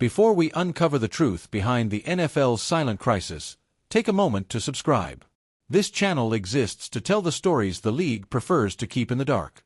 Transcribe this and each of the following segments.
Before we uncover the truth behind the NFL's silent crisis, take a moment to subscribe. This channel exists to tell the stories the league prefers to keep in the dark.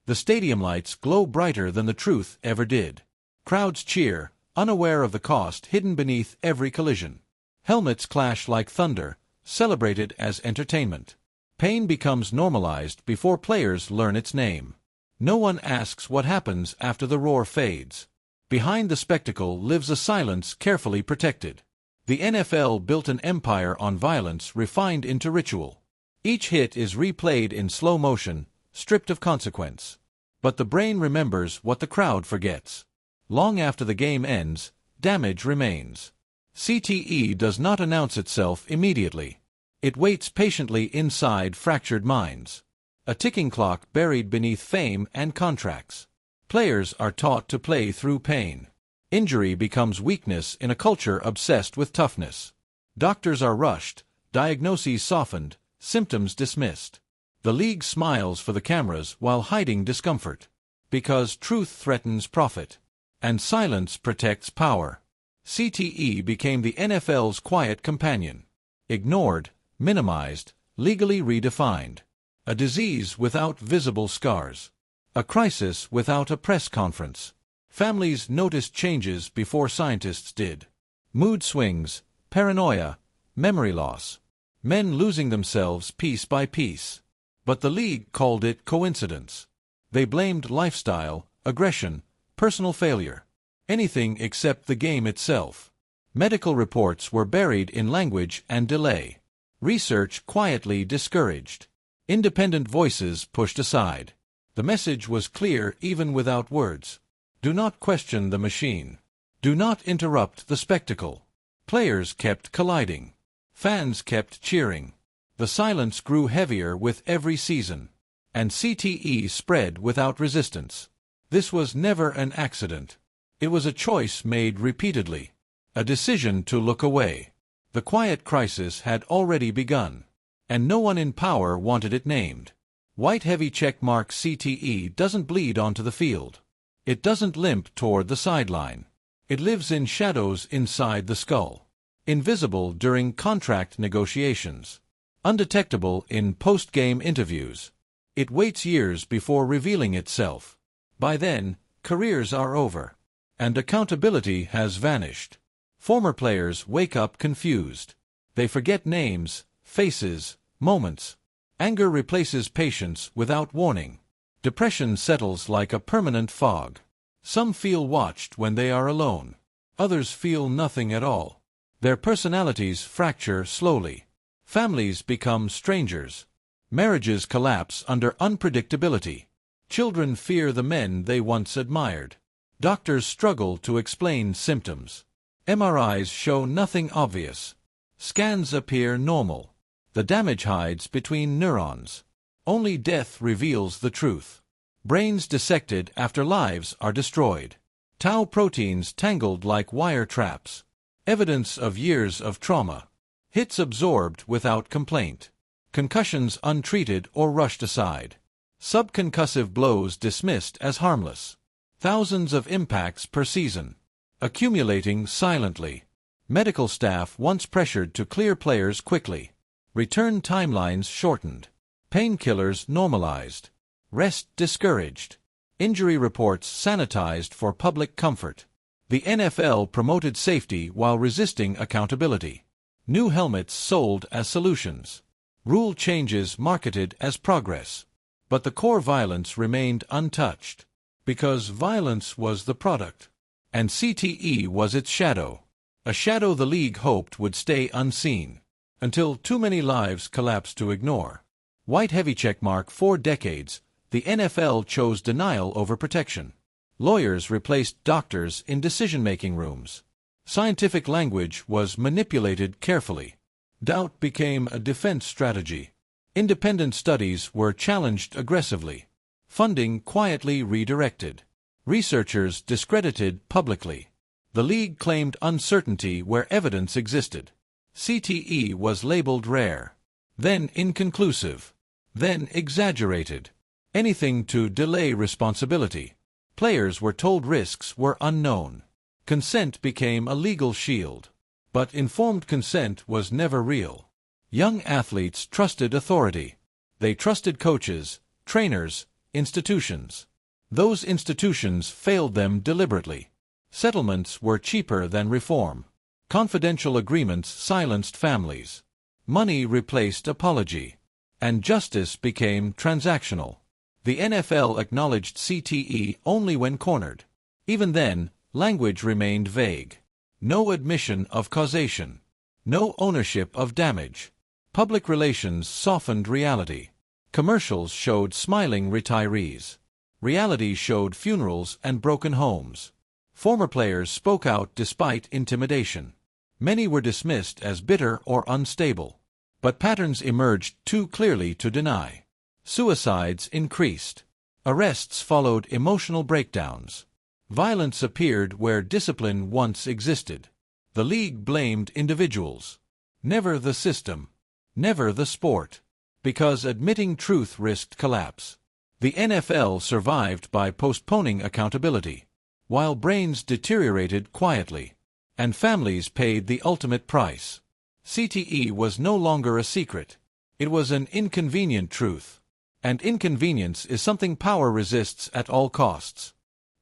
The stadium lights glow brighter than the truth ever did. Crowds cheer, unaware of the cost hidden beneath every collision. Helmets clash like thunder, celebrated as entertainment. Pain becomes normalized before players learn its name. No one asks what happens after the roar fades. Behind the spectacle lives a silence carefully protected. The NFL built an empire on violence refined into ritual. Each hit is replayed in slow motion, stripped of consequence. But the brain remembers what the crowd forgets. Long after the game ends, damage remains. CTE does not announce itself immediately. It waits patiently inside fractured minds. A ticking clock buried beneath fame and contracts. Players are taught to play through pain. Injury becomes weakness in a culture obsessed with toughness. Doctors are rushed, diagnoses softened, symptoms dismissed. The league smiles for the cameras while hiding discomfort. Because truth threatens profit. And silence protects power. CTE became the NFL's quiet companion. Ignored, minimized, legally redefined. A disease without visible scars. A crisis without a press conference. Families noticed changes before scientists did. Mood swings, paranoia, memory loss. Men losing themselves piece by piece. But the league called it coincidence. They blamed lifestyle, aggression, personal failure. Anything except the game itself. Medical reports were buried in language and delay. Research quietly discouraged. Independent voices pushed aside. The message was clear even without words. Do not question the machine. Do not interrupt the spectacle. Players kept colliding. Fans kept cheering. The silence grew heavier with every season. And CTE spread without resistance. This was never an accident. It was a choice made repeatedly. A decision to look away. The quiet crisis had already begun. And no one in power wanted it named. White heavy checkmark CTE doesn't bleed onto the field. It doesn't limp toward the sideline. It lives in shadows inside the skull. Invisible during contract negotiations. Undetectable in post-game interviews. It waits years before revealing itself. By then, careers are over. And accountability has vanished. Former players wake up confused. They forget names, faces, moments. Anger replaces patience without warning. Depression settles like a permanent fog. Some feel watched when they are alone. Others feel nothing at all. Their personalities fracture slowly. Families become strangers. Marriages collapse under unpredictability. Children fear the men they once admired. Doctors struggle to explain symptoms. MRIs show nothing obvious. Scans appear normal. The damage hides between neurons. Only death reveals the truth. Brains dissected after lives are destroyed. Tau proteins tangled like wire traps. Evidence of years of trauma. Hits absorbed without complaint. Concussions untreated or rushed aside. Subconcussive blows dismissed as harmless. Thousands of impacts per season. Accumulating silently. Medical staff once pressured to clear players quickly. Return timelines shortened. Painkillers normalized. Rest discouraged. Injury reports sanitized for public comfort. The NFL promoted safety while resisting accountability. New helmets sold as solutions. Rule changes marketed as progress. But the core violence remained untouched. Because violence was the product. And CTE was its shadow. A shadow the league hoped would stay unseen. Until too many lives collapsed to ignore. White heavy checkmark 4 decades, the NFL chose denial over protection. Lawyers replaced doctors in decision-making rooms. Scientific language was manipulated carefully. Doubt became a defense strategy. Independent studies were challenged aggressively. Funding quietly redirected. Researchers discredited publicly. The league claimed uncertainty where evidence existed. CTE was labeled rare. Then inconclusive. Then exaggerated. Anything to delay responsibility. Players were told risks were unknown. Consent became a legal shield. But informed consent was never real. Young athletes trusted authority. They trusted coaches, trainers, institutions. Those institutions failed them deliberately. Settlements were cheaper than reform. Confidential agreements silenced families. Money replaced apology. And justice became transactional. The NFL acknowledged CTE only when cornered. Even then, language remained vague. No admission of causation. No ownership of damage. Public relations softened reality. Commercials showed smiling retirees. Reality showed funerals and broken homes. Former players spoke out despite intimidation. Many were dismissed as bitter or unstable. But patterns emerged too clearly to deny. Suicides increased. Arrests followed emotional breakdowns. Violence appeared where discipline once existed. The league blamed individuals. Never the system. Never the sport. Because admitting truth risked collapse. The NFL survived by postponing accountability, while brains deteriorated quietly, and families paid the ultimate price. CTE was no longer a secret. It was an inconvenient truth. And inconvenience is something power resists at all costs.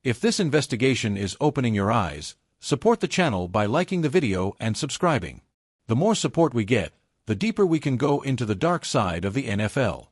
If this investigation is opening your eyes, support the channel by liking the video and subscribing. The more support we get, the deeper we can go into the dark side of the NFL.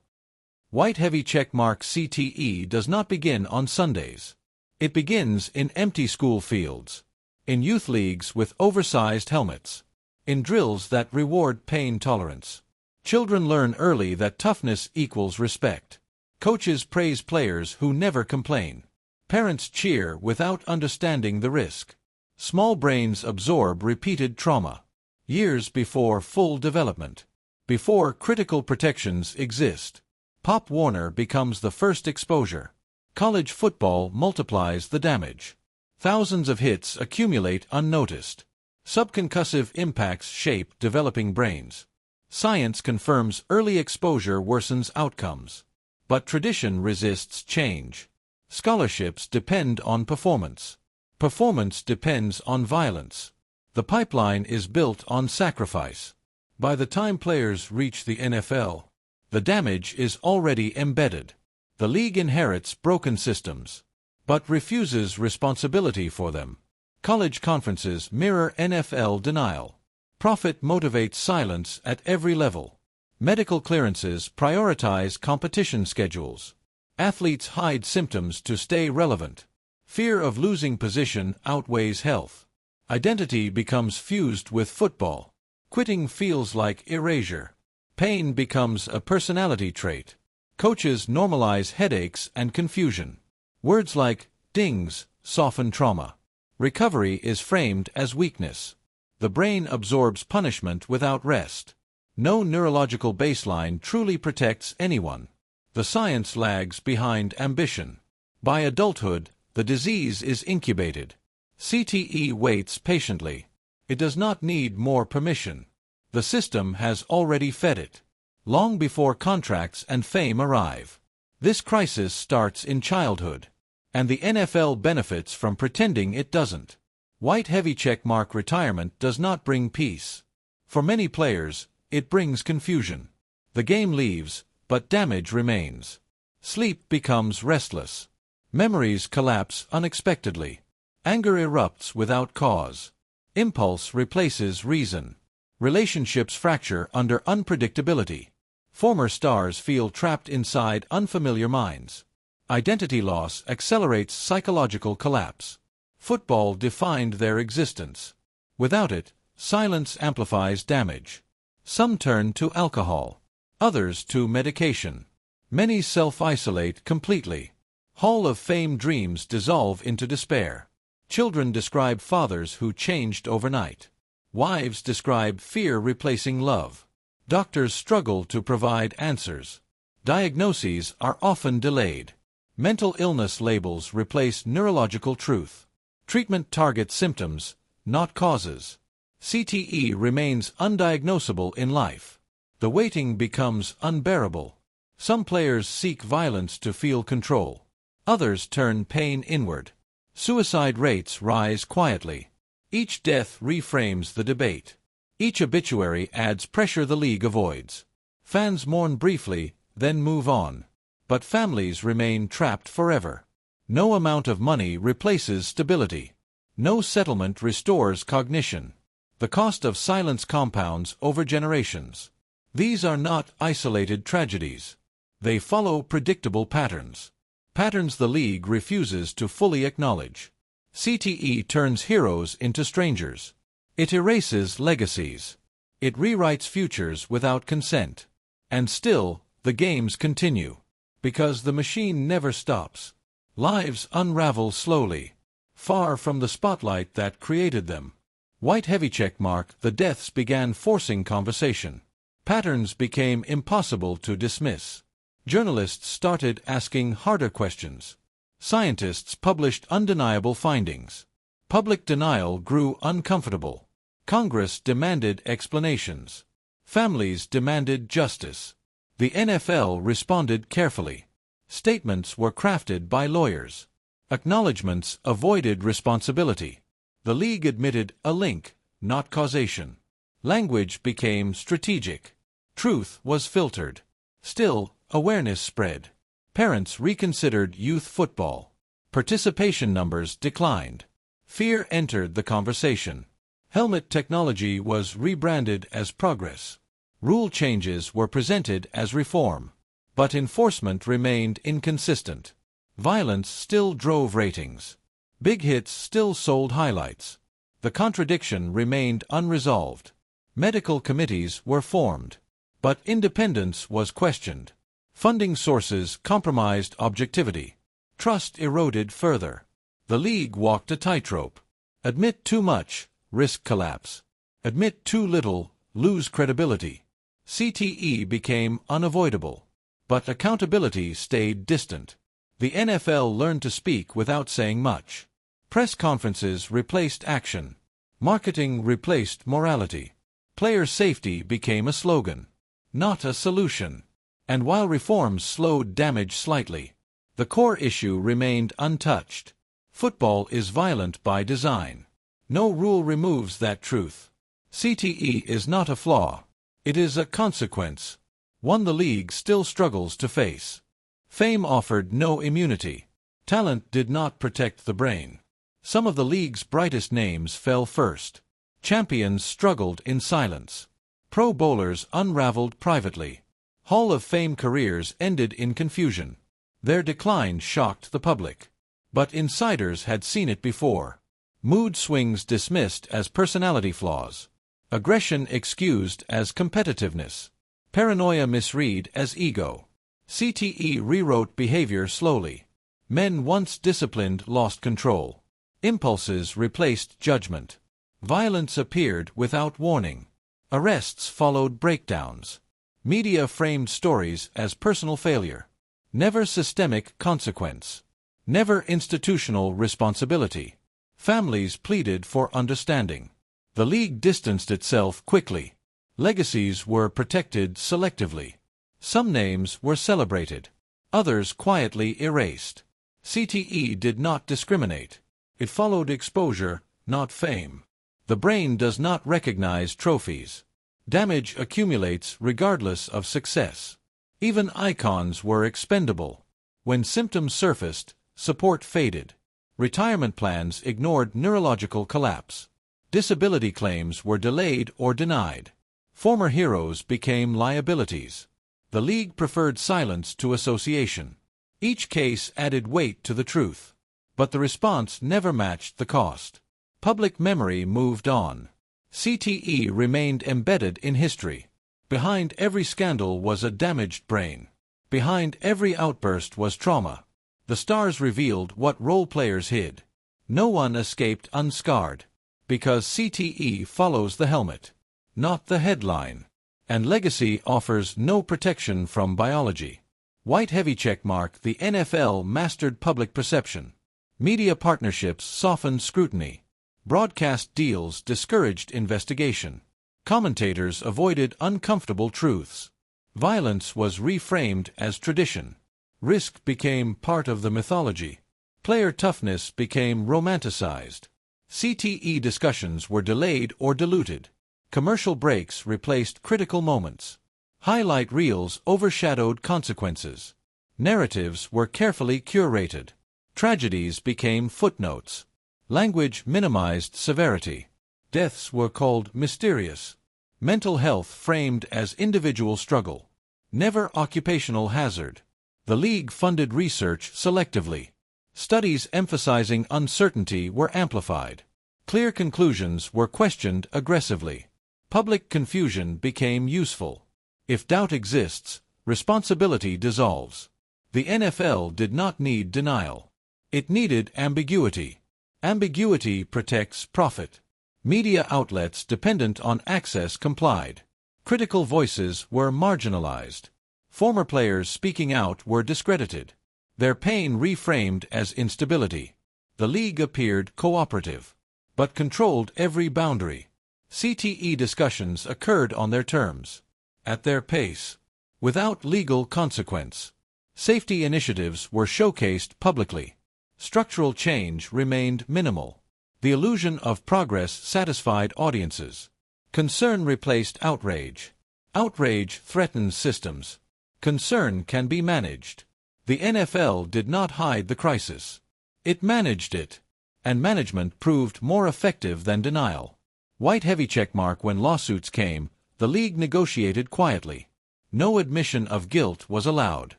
White heavy checkmark CTE does not begin on Sundays. It begins in empty school fields, in youth leagues with oversized helmets, in drills that reward pain tolerance. Children learn early that toughness equals respect. Coaches praise players who never complain. Parents cheer without understanding the risk. Small brains absorb repeated trauma. Years before full development. Before critical protections exist. Pop Warner becomes the first exposure. College football multiplies the damage. Thousands of hits accumulate unnoticed. Subconcussive impacts shape developing brains. Science confirms early exposure worsens outcomes. But tradition resists change. Scholarships depend on performance. Performance depends on violence. The pipeline is built on sacrifice. By the time players reach the NFL, the damage is already embedded. The league inherits broken systems, but refuses responsibility for them. College conferences mirror NFL denial. Profit motivates silence at every level. Medical clearances prioritize competition schedules. Athletes hide symptoms to stay relevant. Fear of losing position outweighs health. Identity becomes fused with football. Quitting feels like erasure. Pain becomes a personality trait. Coaches normalize headaches and confusion. Words like dings soften trauma. Recovery is framed as weakness. The brain absorbs punishment without rest. No neurological baseline truly protects anyone. The science lags behind ambition. By adulthood, the disease is incubated. CTE waits patiently. It does not need more permission. The system has already fed it, long before contracts and fame arrive. This crisis starts in childhood, and the NFL benefits from pretending it doesn't. White heavy checkmark retirement does not bring peace. For many players, it brings confusion. The game leaves, but damage remains. Sleep becomes restless. Memories collapse unexpectedly. Anger erupts without cause. Impulse replaces reason. Relationships fracture under unpredictability. Former stars feel trapped inside unfamiliar minds. Identity loss accelerates psychological collapse. Football defined their existence. Without it, silence amplifies damage. Some turn to alcohol. Others to medication. Many self-isolate completely. Hall of Fame dreams dissolve into despair. Children describe fathers who changed overnight. Wives describe fear replacing love. Doctors struggle to provide answers. Diagnoses are often delayed. Mental illness labels replace neurological truth. Treatment targets symptoms, not causes. CTE remains undiagnosable in life. The waiting becomes unbearable. Some players seek violence to feel control. Others turn pain inward. Suicide rates rise quietly. Each death reframes the debate. Each obituary adds pressure the league avoids. Fans mourn briefly, then move on. But families remain trapped forever. No amount of money replaces stability. No settlement restores cognition. The cost of silence compounds over generations. These are not isolated tragedies. They follow predictable patterns. Patterns the league refuses to fully acknowledge. CTE turns heroes into strangers. It erases legacies. It rewrites futures without consent. And still, the games continue. Because the machine never stops. Lives unravel slowly, far from the spotlight that created them. White heavy check mark, the deaths began forcing conversation. Patterns became impossible to dismiss. Journalists started asking harder questions. Scientists published undeniable findings. Public denial grew uncomfortable. Congress demanded explanations. Families demanded justice. The NFL responded carefully. Statements were crafted by lawyers. Acknowledgments avoided responsibility. The league admitted a link, not causation. Language became strategic. Truth was filtered. Still, awareness spread. Parents reconsidered youth football. Participation numbers declined. Fear entered the conversation. Helmet technology was rebranded as progress. Rule changes were presented as reform. But enforcement remained inconsistent. Violence still drove ratings. Big hits still sold highlights. The contradiction remained unresolved. Medical committees were formed. But independence was questioned. Funding sources compromised objectivity. Trust eroded further. The league walked a tightrope. Admit too much, risk collapse. Admit too little, lose credibility. CTE became unavoidable. But accountability stayed distant. The NFL learned to speak without saying much. Press conferences replaced action. Marketing replaced morality. Player safety became a slogan, not a solution. And while reforms slowed damage slightly, the core issue remained untouched. Football is violent by design. No rule removes that truth. CTE is not a flaw. It is a consequence. One the league still struggles to face. Fame offered no immunity. Talent did not protect the brain. Some of the league's brightest names fell first. Champions struggled in silence. Pro bowlers unraveled privately. Hall of Fame careers ended in confusion. Their decline shocked the public. But insiders had seen it before. Mood swings dismissed as personality flaws. Aggression excused as competitiveness. Paranoia misread as ego. CTE rewrote behavior slowly. Men once disciplined lost control. Impulses replaced judgment. Violence appeared without warning. Arrests followed breakdowns. Media framed stories as personal failure. Never systemic consequence. Never institutional responsibility. Families pleaded for understanding. The league distanced itself quickly. Legacies were protected selectively. Some names were celebrated. Others quietly erased. CTE did not discriminate. It followed exposure, not fame. The brain does not recognize trophies. Damage accumulates regardless of success. Even icons were expendable. When symptoms surfaced, support faded. Retirement plans ignored neurological collapse. Disability claims were delayed or denied. Former heroes became liabilities. The league preferred silence to association. Each case added weight to the truth. But the response never matched the cost. Public memory moved on. CTE remained embedded in history. Behind every scandal was a damaged brain. Behind every outburst was trauma. The stars revealed what role players hid. No one escaped unscarred. Because CTE follows the helmet, not the headline. And legacy offers no protection from biology. White heavy checkmark, the NFL mastered public perception. Media partnerships softened scrutiny. Broadcast deals discouraged investigation. Commentators avoided uncomfortable truths. Violence was reframed as tradition. Risk became part of the mythology. Player toughness became romanticized. CTE discussions were delayed or diluted. Commercial breaks replaced critical moments. Highlight reels overshadowed consequences. Narratives were carefully curated. Tragedies became footnotes. Language minimized severity. Deaths were called mysterious. Mental health framed as individual struggle. Never occupational hazard. The league funded research selectively. Studies emphasizing uncertainty were amplified. Clear conclusions were questioned aggressively. Public confusion became useful. If doubt exists, responsibility dissolves. The NFL did not need denial. It needed ambiguity. Ambiguity protects profit. Media outlets dependent on access complied. Critical voices were marginalized. Former players speaking out were discredited. Their pain reframed as instability. The league appeared cooperative, but controlled every boundary. CTE discussions occurred on their terms, at their pace, without legal consequence. Safety initiatives were showcased publicly. Structural change remained minimal. The illusion of progress satisfied audiences. Concern replaced outrage. Outrage threatens systems. Concern can be managed. The NFL did not hide the crisis. It managed it, and management proved more effective than denial. White heavy checkmark when lawsuits came, the league negotiated quietly. No admission of guilt was allowed.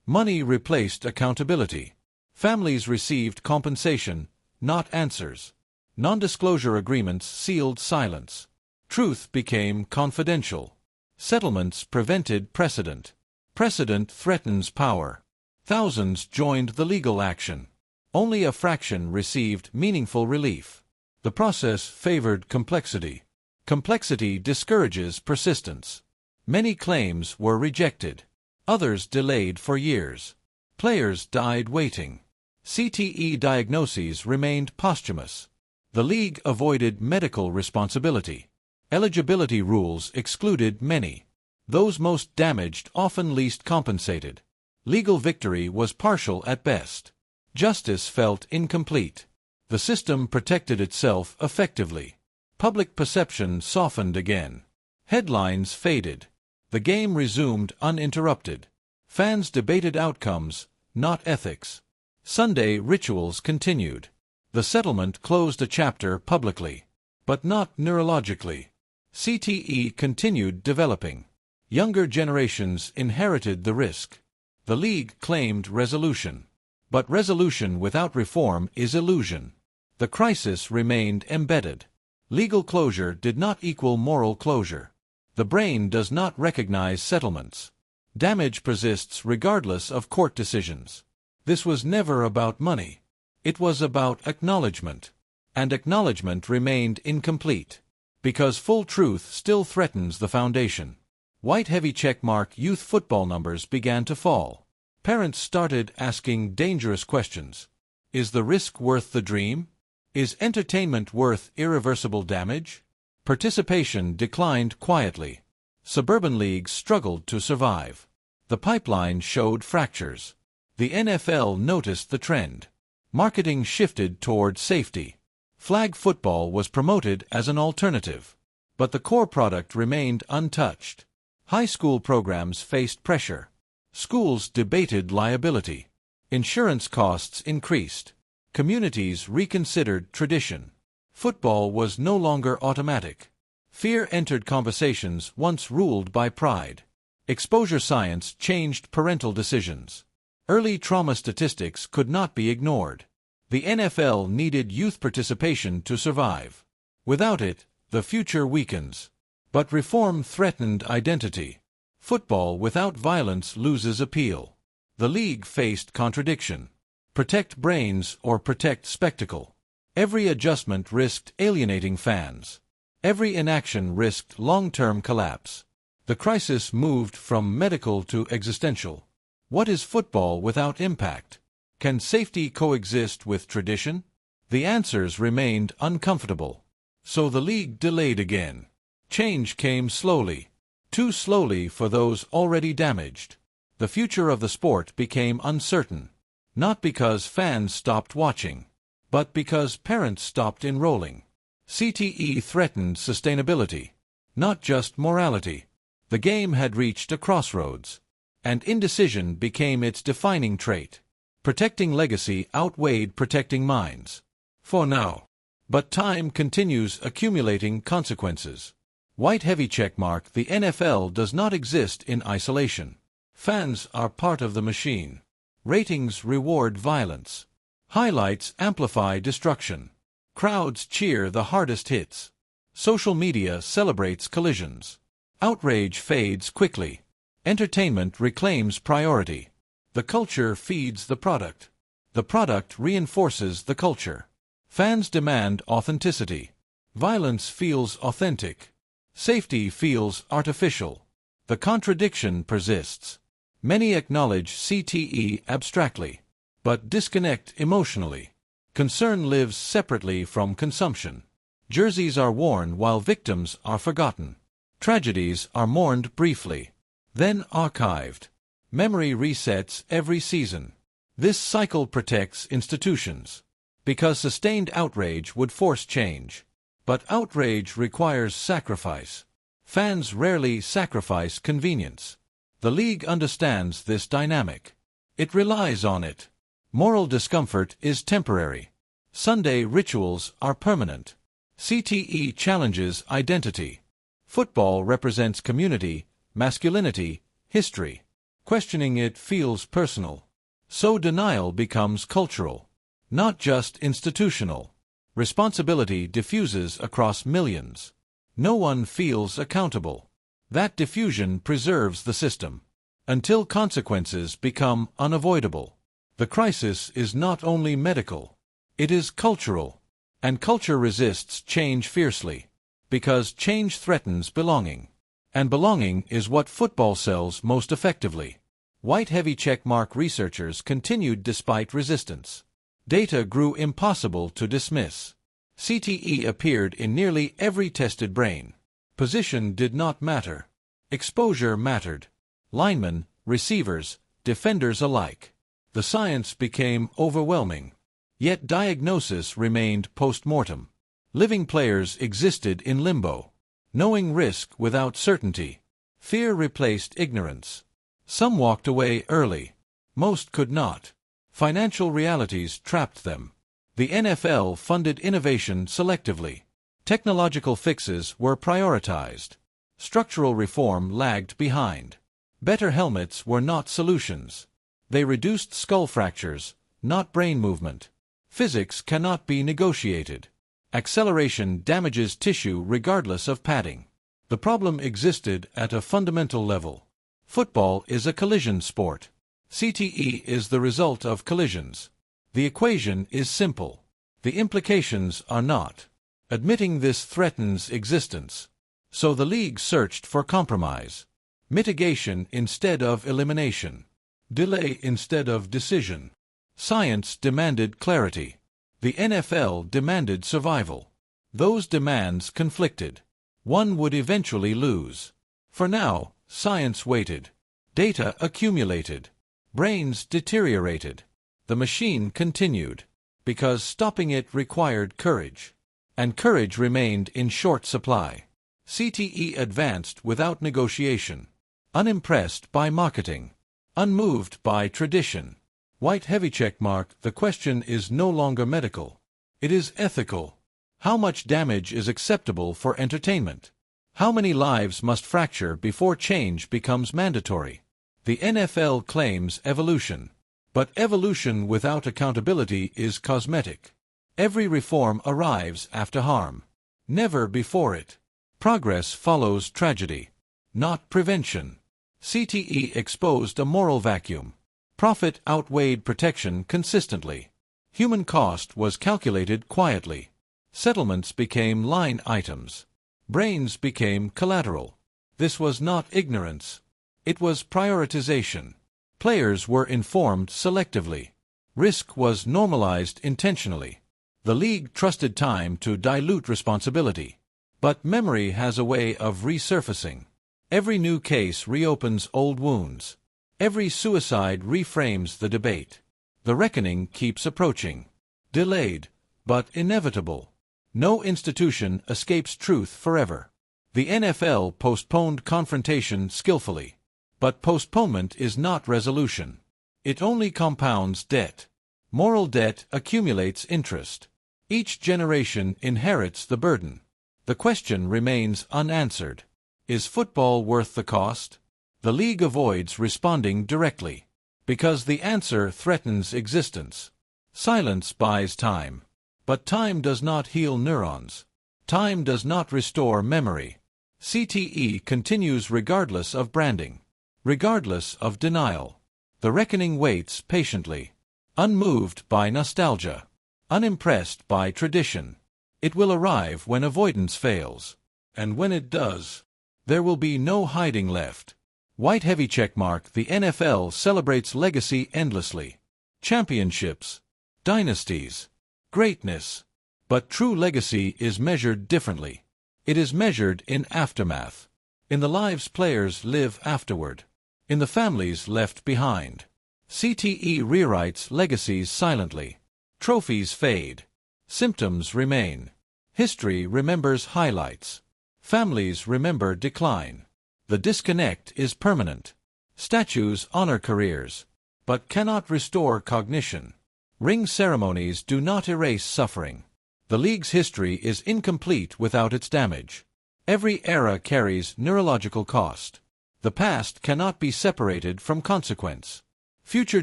Money replaced accountability. Families received compensation, not answers. Non-disclosure agreements sealed silence. Truth became confidential. Settlements prevented precedent. Precedent threatens power. Thousands joined the legal action. Only a fraction received meaningful relief. The process favored complexity. Complexity discourages persistence. Many claims were rejected. Others delayed for years. Players died waiting. CTE diagnoses remained posthumous. The league avoided medical responsibility. Eligibility rules excluded many. Those most damaged often least compensated. Legal victory was partial at best. Justice felt incomplete. The system protected itself effectively. Public perception softened again. Headlines faded. The game resumed uninterrupted. Fans debated outcomes, not ethics. Sunday rituals continued. The settlement closed a chapter publicly, but not neurologically. CTE continued developing. Younger generations inherited the risk. The league claimed resolution. But resolution without reform is illusion. The crisis remained embedded. Legal closure did not equal moral closure. The brain does not recognize settlements. Damage persists regardless of court decisions. This was never about money. It was about acknowledgement. And acknowledgement remained incomplete. Because full truth still threatens the foundation. White heavy checkmark youth football numbers began to fall. Parents started asking dangerous questions. Is the risk worth the dream? Is entertainment worth irreversible damage? Participation declined quietly. Suburban leagues struggled to survive. The pipeline showed fractures. The NFL noticed the trend. Marketing shifted toward safety. Flag football was promoted as an alternative. But the core product remained untouched. High school programs faced pressure. Schools debated liability. Insurance costs increased. Communities reconsidered tradition. Football was no longer automatic. Fear entered conversations once ruled by pride. Exposure science changed parental decisions. Early trauma statistics could not be ignored. The NFL needed youth participation to survive. Without it, the future weakens. But reform threatened identity. Football without violence loses appeal. The league faced contradiction. Protect brains or protect spectacle. Every adjustment risked alienating fans. Every inaction risked long-term collapse. The crisis moved from medical to existential. What is football without impact? Can safety coexist with tradition? The answers remained uncomfortable. So the league delayed again. Change came slowly. Too slowly for those already damaged. The future of the sport became uncertain. Not because fans stopped watching, but because parents stopped enrolling. CTE threatened sustainability, not just morality. The game had reached a crossroads, and indecision became its defining trait. Protecting legacy outweighed protecting minds. For now. But time continues accumulating consequences. White heavy checkmark: the NFL does not exist in isolation. Fans are part of the machine. Ratings reward violence. Highlights amplify destruction. Crowds cheer the hardest hits. Social media celebrates collisions. Outrage fades quickly. Entertainment reclaims priority. The culture feeds the product. The product reinforces the culture. Fans demand authenticity. Violence feels authentic. Safety feels artificial. The contradiction persists. Many acknowledge CTE abstractly, but disconnect emotionally. Concern lives separately from consumption. Jerseys are worn while victims are forgotten. Tragedies are mourned briefly, then archived. Memory resets every season. This cycle protects institutions, because sustained outrage would force change. But outrage requires sacrifice. Fans rarely sacrifice convenience. The league understands this dynamic. It relies on it. Moral discomfort is temporary. Sunday rituals are permanent. CTE challenges identity. Football represents community, masculinity, history. Questioning it feels personal. So denial becomes cultural, not just institutional. Responsibility diffuses across millions. No one feels accountable. That diffusion preserves the system, until consequences become unavoidable. The crisis is not only medical, it is cultural. And culture resists change fiercely, because change threatens belonging. And belonging is what football sells most effectively. White heavy checkmark researchers continued despite resistance. Data grew impossible to dismiss. CTE appeared in nearly every tested brain. Position did not matter. Exposure mattered. Linemen, receivers, defenders alike. The science became overwhelming. Yet diagnosis remained post-mortem. Living players existed in limbo, knowing risk without certainty. Fear replaced ignorance. Some walked away early. Most could not. Financial realities trapped them. The NFL funded innovation selectively. Technological fixes were prioritized. Structural reform lagged behind. Better helmets were not solutions. They reduced skull fractures, not brain movement. Physics cannot be negotiated. Acceleration damages tissue regardless of padding. The problem existed at a fundamental level. Football is a collision sport. CTE is the result of collisions. The equation is simple. The implications are not. Admitting this threatens existence. So the league searched for compromise. Mitigation instead of elimination. Delay instead of decision. Science demanded clarity. The NFL demanded survival. Those demands conflicted. One would eventually lose. For now, science waited. Data accumulated. Brains deteriorated. The machine continued, because stopping it required courage. And courage remained in short supply. CTE advanced without negotiation. Unimpressed by marketing. Unmoved by tradition. White heavy checkmark: the question is no longer medical. It is ethical. How much damage is acceptable for entertainment? How many lives must fracture before change becomes mandatory? The NFL claims evolution. But evolution without accountability is cosmetic. Every reform arrives after harm, never before it. Progress follows tragedy, not prevention. CTE exposed a moral vacuum. Profit outweighed protection consistently. Human cost was calculated quietly. Settlements became line items. Brains became collateral. This was not ignorance. It was prioritization. Players were informed selectively. Risk was normalized intentionally. The league trusted time to dilute responsibility. But memory has a way of resurfacing. Every new case reopens old wounds. Every suicide reframes the debate. The reckoning keeps approaching. Delayed, but inevitable. No institution escapes truth forever. The NFL postponed confrontation skillfully. But postponement is not resolution. It only compounds debt. Moral debt accumulates interest. Each generation inherits the burden. The question remains unanswered. Is football worth the cost? The league avoids responding directly, because the answer threatens existence. Silence buys time. But time does not heal neurons. Time does not restore memory. CTE continues regardless of branding, regardless of denial. The reckoning waits patiently, unmoved by nostalgia, unimpressed by tradition. It will arrive when avoidance fails. And when it does, there will be no hiding left. White heavy checkmark. The NFL celebrates legacy endlessly. Championships, dynasties, greatness. But true legacy is measured differently. It is measured in aftermath, in the lives players live afterward, in the families left behind. CTE rewrites legacies silently. Trophies fade. Symptoms remain. History remembers highlights. Families remember decline. The disconnect is permanent. Statues honor careers, but cannot restore cognition. Ring ceremonies do not erase suffering. The league's history is incomplete without its damage. Every era carries neurological cost. The past cannot be separated from consequence. Future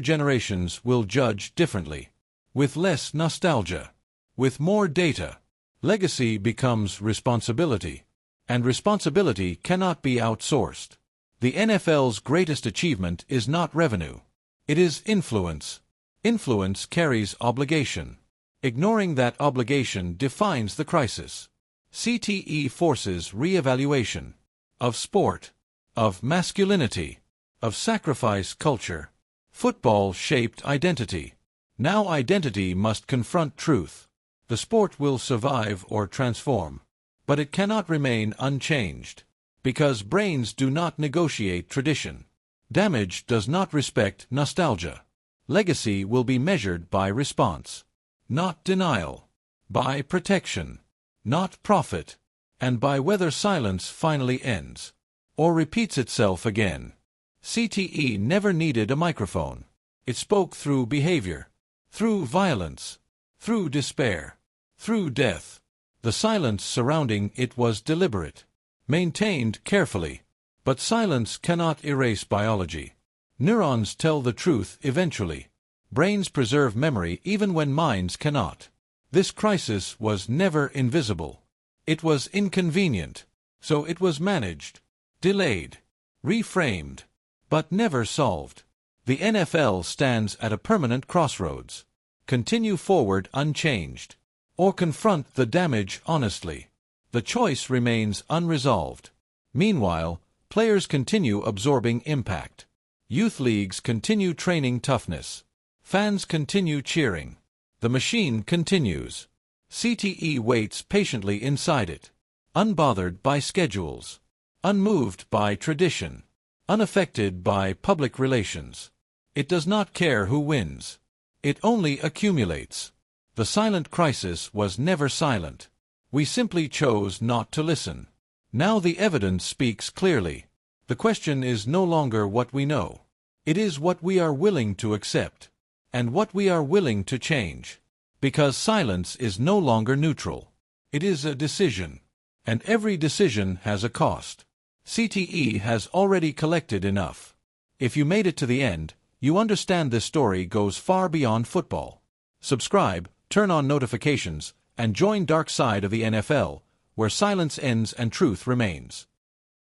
generations will judge differently. With less nostalgia. With more data. Legacy becomes responsibility. And responsibility cannot be outsourced. The NFL's greatest achievement is not revenue. It is influence. Influence carries obligation. Ignoring that obligation defines the crisis. CTE forces re-evaluation of sport, of masculinity, of sacrifice culture. Football shaped identity. Now identity must confront truth. The sport will survive or transform, but it cannot remain unchanged, because brains do not negotiate tradition. Damage does not respect nostalgia. Legacy will be measured by response. Not denial, by protection, not profit, and by whether silence finally ends, or repeats itself again. CTE never needed a microphone. It spoke through behavior, through violence, through despair, through death. The silence surrounding it was deliberate, maintained carefully, but silence cannot erase biology. Neurons tell the truth eventually. Brains preserve memory even when minds cannot. This crisis was never invisible. It was inconvenient, so it was managed, delayed, reframed, but never solved. The NFL stands at a permanent crossroads. Continue forward unchanged, or confront the damage honestly. The choice remains unresolved. Meanwhile, players continue absorbing impact. Youth leagues continue training toughness. Fans continue cheering. The machine continues. CTE waits patiently inside it, unbothered by schedules, unmoved by tradition, unaffected by public relations. It does not care who wins. It only accumulates. The silent crisis was never silent. We simply chose not to listen. Now the evidence speaks clearly. The question is no longer what we know. It is what we are willing to accept. And what we are willing to change. Because silence is no longer neutral. It is a decision. And every decision has a cost. CTE has already collected enough. If you made it to the end, you understand this story goes far beyond football. Subscribe, turn on notifications, and join Dark Side of the NFL, where silence ends and truth remains.